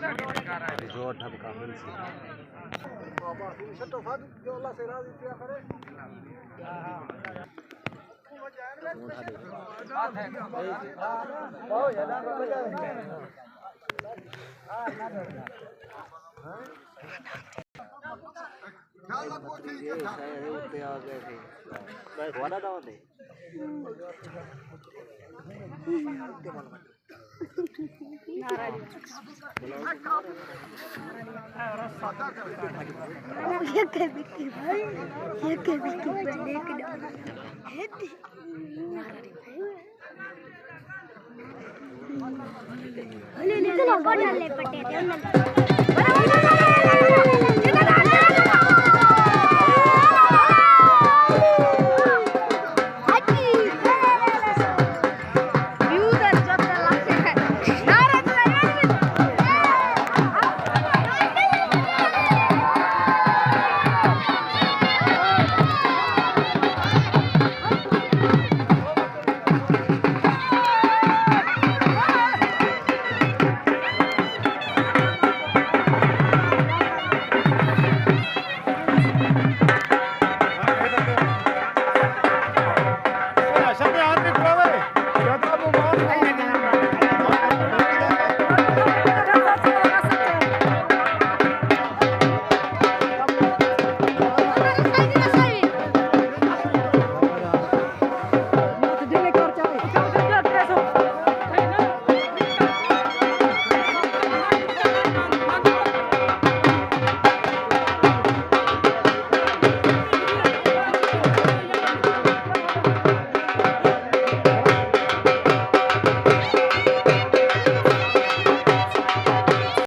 जो ढबका मिल से बाबा छटो साधु जो अल्लाह से राजी किया करे ओ यादा बजा पे आ गए थे भाई वाला दाव दे ये के बिकी भाई ये के बिकी बने के ले ले चलो बड़ा ले पटे थे